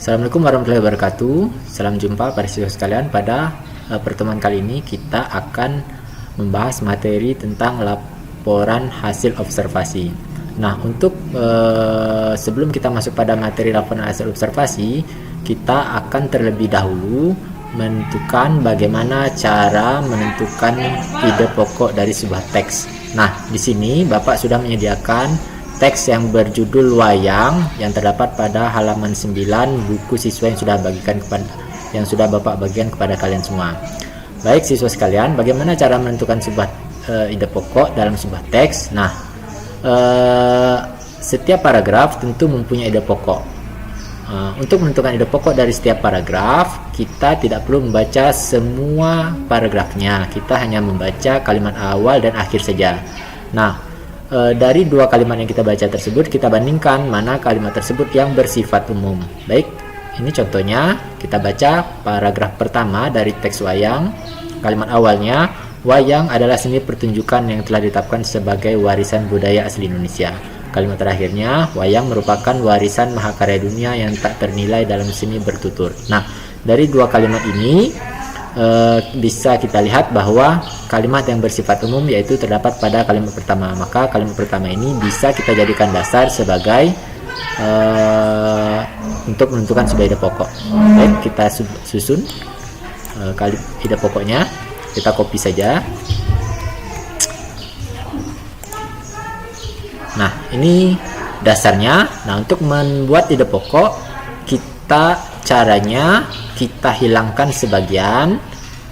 Assalamualaikum warahmatullahi wabarakatuh. Salam jumpa para siswa sekalian. Pada pertemuan kali ini kita akan membahas materi tentang laporan hasil observasi. Nah, untuk sebelum kita masuk pada materi laporan hasil observasi, kita akan terlebih dahulu menentukan bagaimana cara menentukan ide pokok dari sebuah teks. Nah, di sini Bapak sudah menyediakan teks yang berjudul Wayang yang terdapat pada halaman 9 buku siswa yang sudah Bapak bagikan kepada kalian semua. Baik siswa sekalian, bagaimana cara menentukan sebuah ide pokok dalam sebuah teks? Nah, setiap paragraf tentu mempunyai ide pokok. Untuk menentukan ide pokok dari setiap paragraf, kita tidak perlu membaca semua paragrafnya. Kita hanya membaca kalimat awal dan akhir saja. Nah, dari dua kalimat yang kita baca tersebut, kita bandingkan mana kalimat tersebut yang bersifat umum. Baik, ini contohnya. Kita baca paragraf pertama dari teks Wayang. Kalimat awalnya, wayang adalah seni pertunjukan yang telah ditetapkan sebagai warisan budaya asli Indonesia. Kalimat terakhirnya, wayang merupakan warisan mahakarya dunia yang tak ternilai dalam seni bertutur. Nah, dari dua kalimat ini bisa kita lihat bahwa kalimat yang bersifat umum yaitu terdapat pada kalimat pertama. Maka kalimat pertama ini bisa kita jadikan dasar sebagai untuk menentukan sebuah ide pokok. Baik, kita susun ide pokoknya. Kita copy saja. Nah, ini dasarnya. Nah, untuk membuat ide pokok, caranya kita hilangkan sebagian,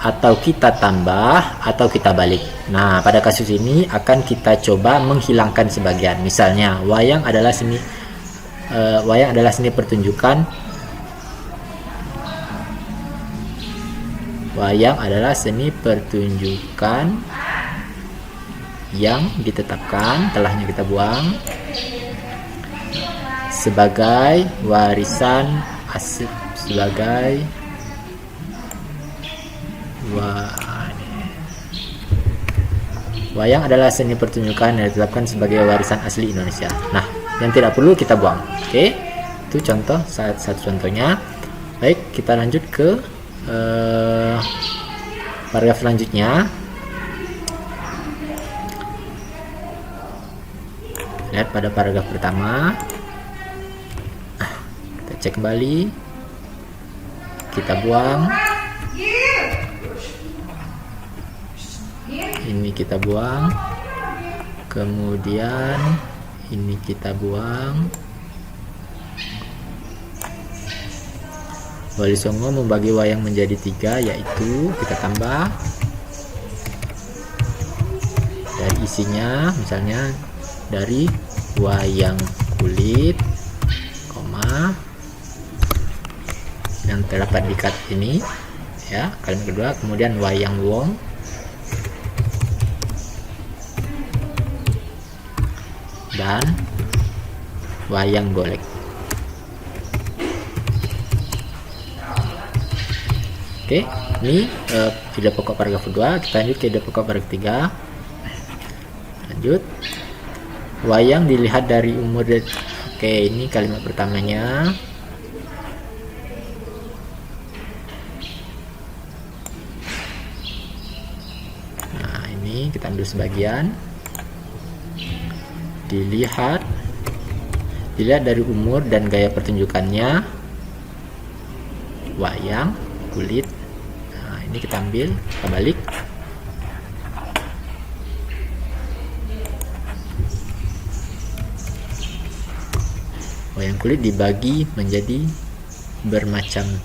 atau kita tambah, atau kita balik. Nah, pada kasus ini akan kita coba menghilangkan sebagian. Misalnya, wayang adalah seni pertunjukan. Wayang adalah seni pertunjukan yang ditetapkan, telahnya kita buang, sebagai warisan asli, wayang adalah seni pertunjukan yang ditetapkan sebagai warisan asli Indonesia. Nah, yang tidak perlu kita buang. Oke, itu contoh, satu contohnya. Baik, kita lanjut ke paragraf selanjutnya. Lihat pada paragraf pertama. Kita cek kembali. Kita buang. Ini kita buang. Kemudian ini kita buang. Wali Songo membagi wayang menjadi 3, yaitu kita tambah dari isinya, misalnya dari wayang kulit, koma, yang terdapat di kat ini, ya, kalimat kedua. Kemudian wayang wong, dan wayang golek. Oke, ini ide pokok paragraf kedua. Kita lanjut ke ide pokok paragraf 3. Lanjut. Wayang dilihat dari umur. Oke, ini kalimat pertamanya. Nah, ini kita ambil sebagian. Dilihat dari umur dan gaya pertunjukannya wayang kulit. Nah, ini kita ambil, kita balik. Wayang kulit dibagi menjadi bermacam-macam.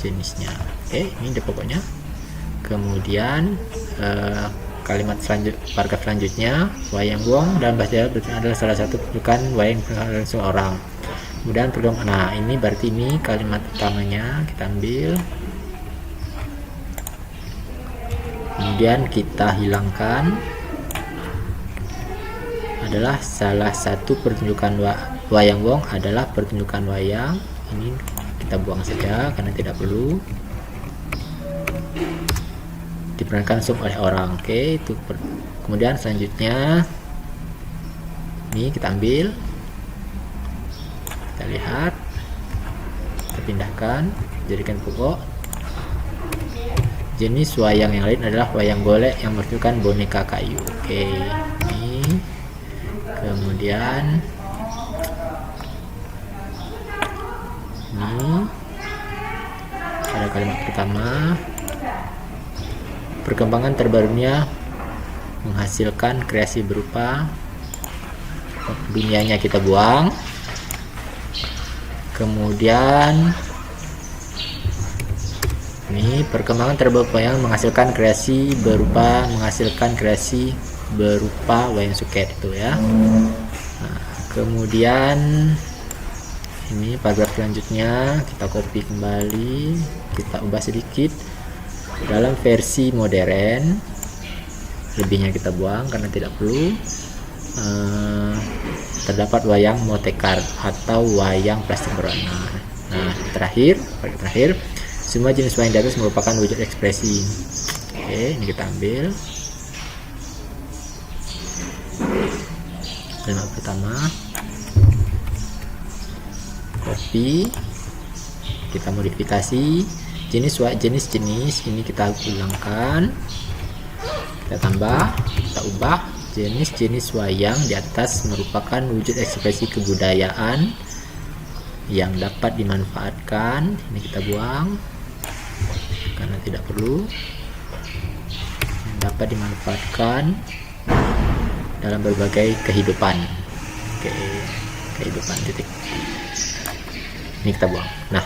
Jenisnya. Oke, ini deh pokoknya. Kemudian paragraf selanjutnya, wayang wong dalam bahasa Jawa adalah salah satu pertunjukan wayang yang seorang. Kemudian nah, ini berarti ini kalimat utamanya kita ambil. Kemudian kita hilangkan. Adalah salah satu pertunjukan wayang wong adalah pertunjukan wayang. Ini kita buang saja karena tidak perlu. diperankan langsung oleh orang. Oke, itu kemudian selanjutnya ini kita ambil, kita lihat, kita pindahkan, jadikan pokok. Jenis wayang yang lain adalah wayang golek yang berbentukan boneka kayu. Oke, ini kemudian ini pada kalimat pertama, perkembangan terbarunya menghasilkan kreasi berupa, dunianya kita buang. Kemudian ini perkembangan terbaru wayang menghasilkan kreasi berupa wayang suket itu ya. Nah, kemudian ini paragraf selanjutnya kita copy kembali, kita ubah sedikit dalam versi modern, lebihnya kita buang karena tidak perlu. Terdapat wayang motekar atau wayang plastik berwarna. Nah, terakhir semua jenis wayang di atas merupakan wujud ekspresi. Oke, ini kita ambil kalimat pertama, copy, kita modifikasi jenis ini kita ulangkan, kita tambah, kita ubah. Jenis-jenis wayang di atas merupakan wujud ekspresi kebudayaan yang dapat dimanfaatkan. Ini kita buang karena tidak perlu. Dapat dimanfaatkan dalam berbagai kehidupan. Oke, kehidupan titik. Ini kita buang. Nah,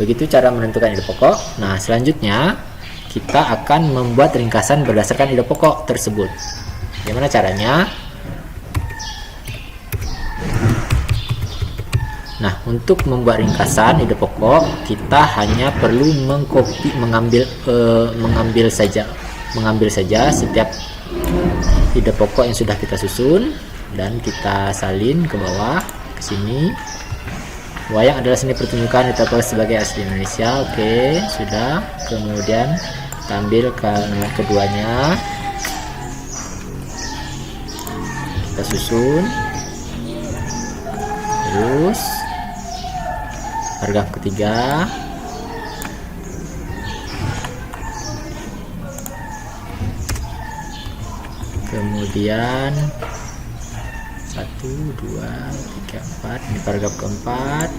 begitu cara menentukan ide pokok. Nah, selanjutnya kita akan membuat ringkasan berdasarkan ide pokok tersebut. Bagaimana caranya? Nah, untuk membuat ringkasan ide pokok, kita hanya perlu mengambil saja setiap ide pokok yang sudah kita susun dan kita salin ke bawah ke sini. Wayang adalah seni pertunjukan ditetapkan sebagai asli Indonesia. Oke, sudah. Kemudian kita ambil kalimat keduanya, kita susun, terus paragraf ketiga, kemudian 1, 2, 3, 4, ini paragraf keempat,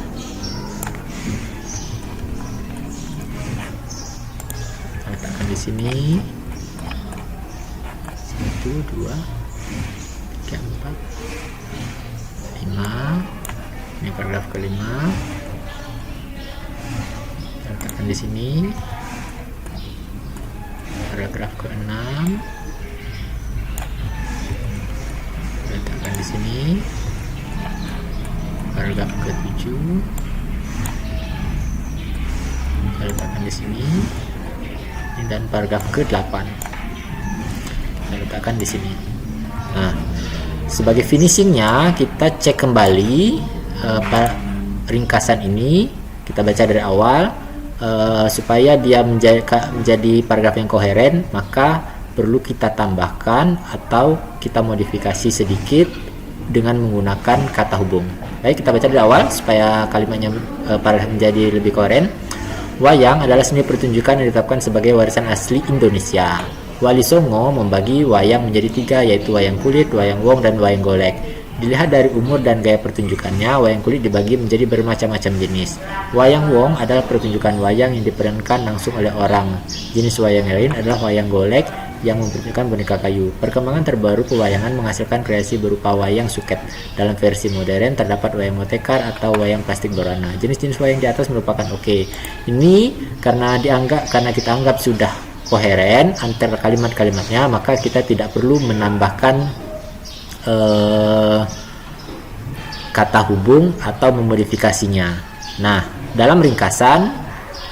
letakkan di sini 1, 2, 3, 4, 5. Ini paragraf kelima, letakkan di sini. Paragraf keenam, letakkan di sini. Paragraf ketujuh, letakkan di sini. Dan paragraf ke-8 kita letakkan di sini. Nah, sebagai finishingnya kita cek kembali ringkasan ini, kita baca dari awal supaya dia menjadi paragraf yang koheren, maka perlu kita tambahkan atau kita modifikasi sedikit dengan menggunakan kata hubung. Baik, kita baca dari awal supaya kalimatnya paragraf menjadi lebih koheren. Wayang adalah seni pertunjukan yang ditetapkan sebagai warisan asli Indonesia. Wali Songo membagi wayang menjadi 3, yaitu wayang kulit, wayang wong, dan wayang golek. Dilihat dari umur dan gaya pertunjukannya, wayang kulit dibagi menjadi bermacam-macam jenis. Wayang wong adalah pertunjukan wayang yang diperankan langsung oleh orang. Jenis wayang lain adalah wayang golek yang mempertunjukkan boneka kayu. Perkembangan terbaru pewayangan menghasilkan kreasi berupa wayang suket. Dalam versi modern terdapat wayang motekar atau wayang plastik berwarna. Jenis-jenis wayang di atas merupakan ini karena kita anggap sudah koheren antara kalimat-kalimatnya, maka kita tidak perlu menambahkan kata hubung atau memodifikasinya. Nah, dalam ringkasan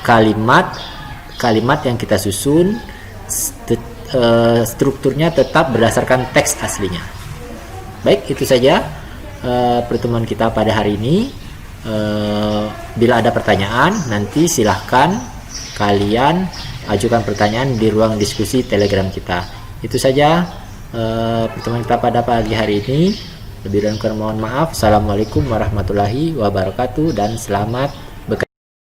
kalimat yang kita susun strukturnya tetap berdasarkan teks aslinya. Baik, itu saja pertemuan kita pada hari ini. Bila ada pertanyaan, nanti silahkan kalian ajukan pertanyaan di ruang diskusi Telegram kita. Itu saja pertemuan kita pada pagi hari ini. Lebih dan kurang mohon maaf. Assalamualaikum warahmatullahi wabarakatuh dan selamat